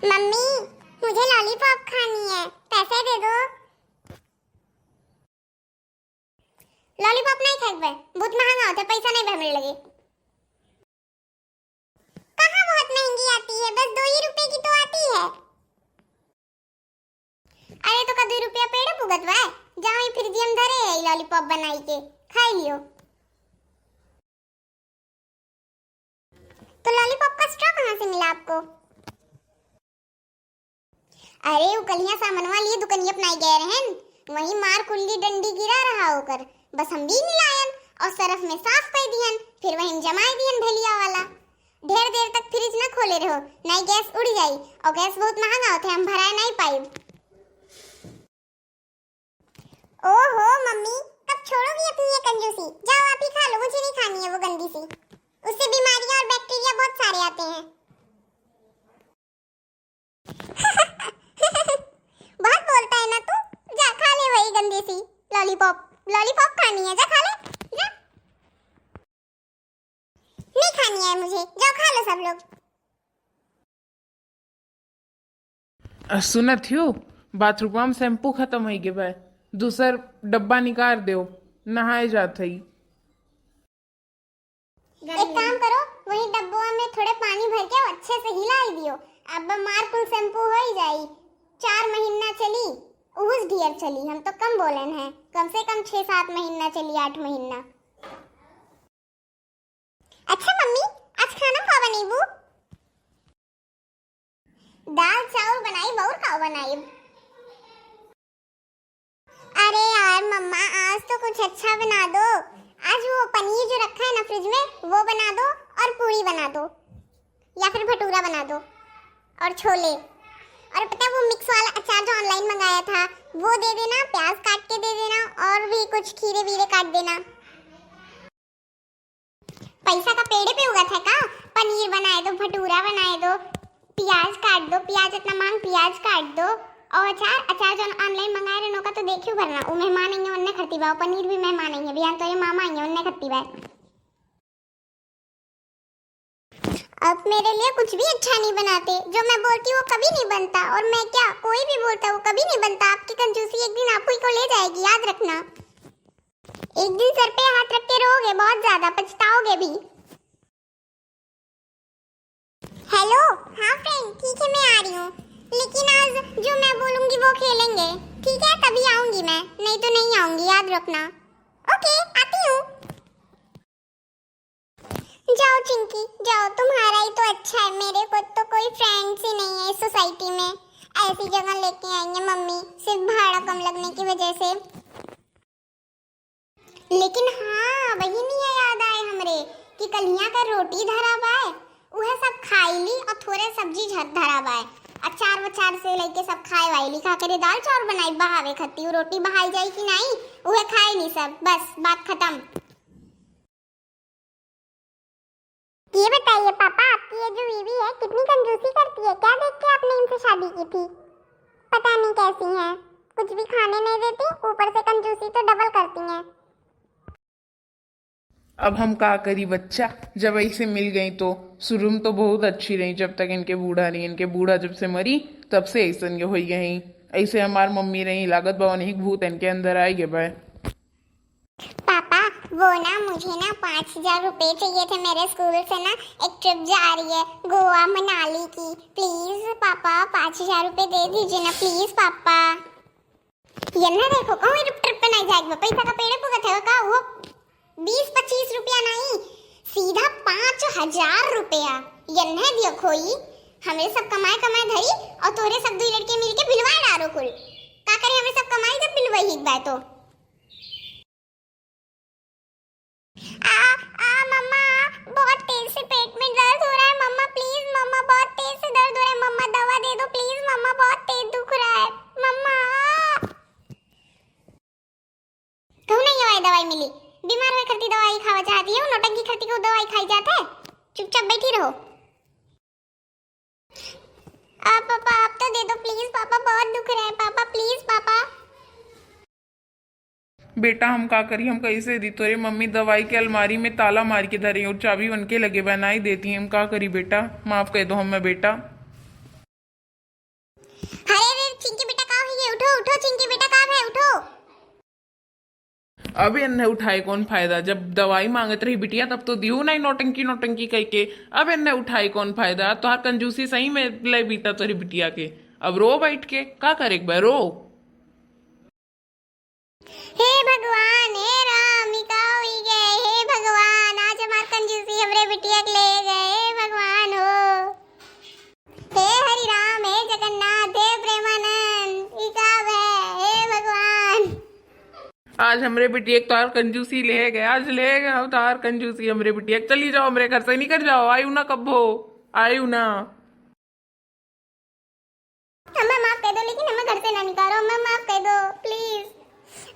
Mummy मुझे lollipop खानी है, पैसे दे दो। लॉलीपॉप नहीं खाएंगे, बहुत महंगा होता है, पैसा नहीं भरने लगे। कहाँ बहुत महंगी आती है, बस 2 ही रुपए की तो आती है। अरे तो का 2 रुपया पेड़ पुगत बा, जाओ ही फिर हम धरे है लॉलीपॉप बनाई के खाई लियो। तो लॉलीपॉप का स्ट्रॉ कहाँ से मिला आपको? अरे वो कलियां सामनवा लिए दुकानिया अपनाई गए रहन, वही मार कुल्ली डंडी गिरा रहा होकर, बस हम भी मिलायन और सरफ में साफ कर दियन, फिर वही जमाई दियन भेलिया वाला। ढेर देर तक फ्रिज न खोले रहो, नहीं गैस उड़ जाई, और गैस बहुत महंगा होता है, हम भराए नहीं पाई। ओहो मम्मी, कब छोड़ोगी अपनी ये कंजूसी? जाओ आप ही खा लो, मुझे नहीं खानी है वो गंदी सी, उससे बीमारियां और बैक्टीरिया बहुत सारे आते हैं। बहुत बोलता है ना तू, जा खा ले वही गंदी सी लॉलीपॉप। लॉलीपॉप खानी है, जा खा ले जा। नहीं खानी है मुझे, जाओ खा लो सब लोग। सुना थियो बाथरूम में शैम्पू खत्म हो गए, दूसर डब्बा निकाल दो, नहाए जात ही। एक काम करो, वही डब्बों में थोड़े पानी भर के अच्छे से हिलाई दियो, अब मारकुल शैम्पू हो ही जाई। 4 महीना चली, उस ढेर चली, हम तो कम बोलन है, कम से कम 6-7 महीना चली, 8 महीना। अच्छा मम्मी, आज खाना का बनेबू? दाल चावल बनाई, और का बनाई? अरे यार मम्मा, आज तो कुछ अच्छा बना दो। आज वो पनीर जो रखा है ना फ्रिज में, वो बना दो, और पूरी बना दो, या फिर भटूरा बना दो, और छोले, और पता है वो मिक्स वाला अचार जो ऑनलाइन मंगाया था वो दे देना, प्याज काट के दे देना, और भी कुछ खीरे वीरे काट देना। पैसा का पेड़ पे उगा था का? पनीर बनाए दो, भटूरा बनाए दो, प्याज काट दो, प्याज इतना मांग प्याज काट दो, और अचार जो ऑनलाइन मंगाए रहे का तो देखियो भरना, वो मेहमान आएंगे उन्ने खत्ती बा, पनीर भी मेहमान आएंगे, बिहान तो ये मामा आएंगे उन्ने खत्ती बा। अब मेरे लिए कुछ भी अच्छा नहीं बनाते, जो मैं बोलती वो कभी नहीं बनता, और मैं क्या कोई भी बोलता वो कभी नहीं बनता। आपकी कंजूसी एक दिन आप ही को ले जाएगी, याद रखना। एक दिन सर पे हाथ रख के रोगे, बहुत ज्यादा पछताओगे भी। हेलो, हाँ फ्रेंड, ठीक है मैं आ रही हूँ, लेकिन आज जो मैं बोलूंगी वो खेलेंगे, ठीक है? तभी आऊंगी मैं, नहीं तो नहीं आऊंगी, याद रखना। ओके, आती हूँ। जाओ चिंकी जाओ, तुम्हारा ही तो अच्छा है, मेरे को तो कोई फ्रेंड्स ही नहीं है इस सोसाइटी में। ऐसी जगह लेके आएंगे मम्मी, सिर्फ भाड़ा कम लगने की वजह से। लेकिन हाँ, वही नहीं है याद आए हमरे कि कलिया का रोटी धरा बाय, वह सब खाई ली, और थोड़े सब्जी धरा बाय, अचार वचार से लेके सब खाए वाली, खा करे दाल चावल बनाई बहावे खत्ती, रोटी बहाई जाए कि नहीं, वह खाए नहीं सब, बस बात खत्म। ये बताइए पापा, आपकी ये जो बीवी है कितनी कंजूसी करती है, क्या देख के आपने इनसे शादी की थी? पता नहीं कैसी हैं, कुछ भी खाने नहीं देती, ऊपर से कंजूसी तो डबल करती हैं। अब हम का करी बच्चा, जब ऐसे मिल गई तो शुरू में तो बहुत अच्छी रही, जब तक इनके बूढ़ा नहीं, इनके बूढ़ा जब से मरी तब से ऐसा हो गई। ऐसे हमार मम्मी रही, लागत भवन एक भूत इनके अंदर आई गए भाई। पापा वो ना मुझे ना 5,000 रुपए चाहिए थे, मेरे स्कूल से ना एक ट्रिप जा रही है गोवा मनाली की, प्लीज पापा 5,000 रुपए दे दीजिए ना प्लीज पापा। ये ना देखो कहूँ ट्रिप पे नहीं जाएगा, पैसा का पेड़ पुगत है का, वो 20-25 रुपया नहीं, सीधा 5,000 रुपया। ये नहीं दियो खोई, हमें सब कमाए कमाए धरी, और तोरे सब 2 लड़के मिलके बिलवाए डारो कुल, का करे हमें सब कमाई जब बिलवाई एक बार तो। मम्मा बहुत तेज से पेट में दर्द हो रहा है, मम्मा प्लीज, मम्मा बहुत तेज से दर्द हो रहा है, मम्मा दवा दे दो प्लीज, मम्मा बहुत तेज दुख रहा है मम्मा। क्यों नहीं दवाई मिली? बीमार हुए करती दवाई खावा चाहती है, नौटंकी करती को दवाई खाई जाता है, चुपचाप बैठी रहो। पापा आप तो दे दो प्लीज, पापा बहुत दुख रहा है, पापा प्लीज पापा। बेटा हम का करी, हम कैसे दी तोरे मम्मी दवाई के अलमारी में ताला मार के धरी और चाबी बन के लगे बनाई देती है, हम का करी बेटा, माफ कर दो हमें बेटा। उठो चिंकी बेटा, काम है, उठो। अब इन्हें उठाए कौन फायदा, जब दवाई मांगत रही बिटिया तब तो दियो नहीं नौटंकी नौटंकी कह के, अब इन्हें उठाए कौन फायदा, तो हर कंजूसी सही में ले बीता तोरी बिटिया के, अब रो बैठ के का करे एक बार रो। हे भगवान, हे राम, ई का होई गए, हे भगवान, आज हमार कंजूसी हमरे बिटिया के ले गए, हे भगवान हो। हे हरि राम, हे जगन्नाथ, हे प्रेमानंद, ई का है, हे भगवान। आज हमरे बिटिया एक तार कंजूसी ले गए, आज ले गए तार कंजूसी हमरे बिटिया, चली जाओ हमरे घर से, निकल जाओ, आयु ना कब हो, आयु ना। हमें माफ कर दो, लेकिन हमें घर से ना निकालो, हमें माफ कर दो प्लीज।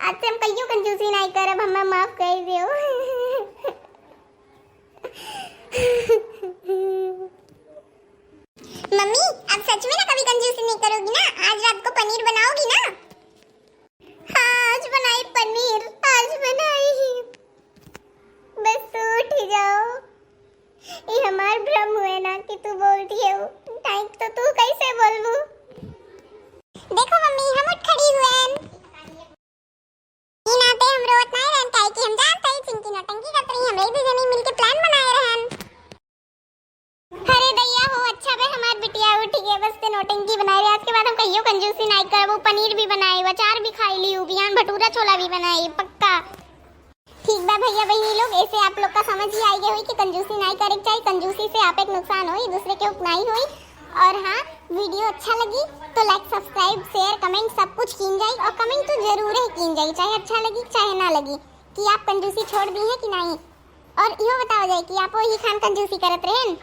आज से हम कहियो कंजूसी नहीं करब, हमें माफ कर दियो। मम्मी अब सच में ना कभी कंजूसी नहीं करोगी ना, आज रात को पनीर बनाओगी ना? हाँ आज बनाई पनीर, आज बनाई, बस तू उठ ही जाओ। ये हमार भ्रम हुए ना कि तू बोलती है, टाइम तो तू कैसे बोलबू? देखो मम्मी हम उठ खड़ी हुए, नाते हम रोत नहीं रहन, काहे कि हम जानते ही चिंकी नौटंकी करत रही, हम एक दूसरे ने मिलके प्लान बनाए रहन। अरे दैया हो, अच्छा बे हमार बिटिया उठ गई, बस ते नौटंकी बनाए रहे, आज के बाद हम कहियो कंजूसी नहीं करब, पनीर भी बनाई, अचार भी खाई ली, बिहान भटूरा छोला भी बनाई, पक्का। ठीक बा भैया बहनी लोग, ऐसे आप लोग का समझ ही आई गई हुई कि कंजूसी नहीं करे चाहिए, कंजूसी से आप एक नुकसान होई, दूसरे के उपनाई हुई। और हाँ, वीडियो अच्छा लगी तो लाइक सब्सक्राइब शेयर कमेंट सब कुछ कीन जाए, और कमेंट तो जरूर है कीन जाए, चाहे अच्छा लगी चाहे ना लगी, कि आप कंजूसी छोड़ दी है कि नहीं, और यो बताओ जाए कि आप वही खान कंजूसी करत रहें।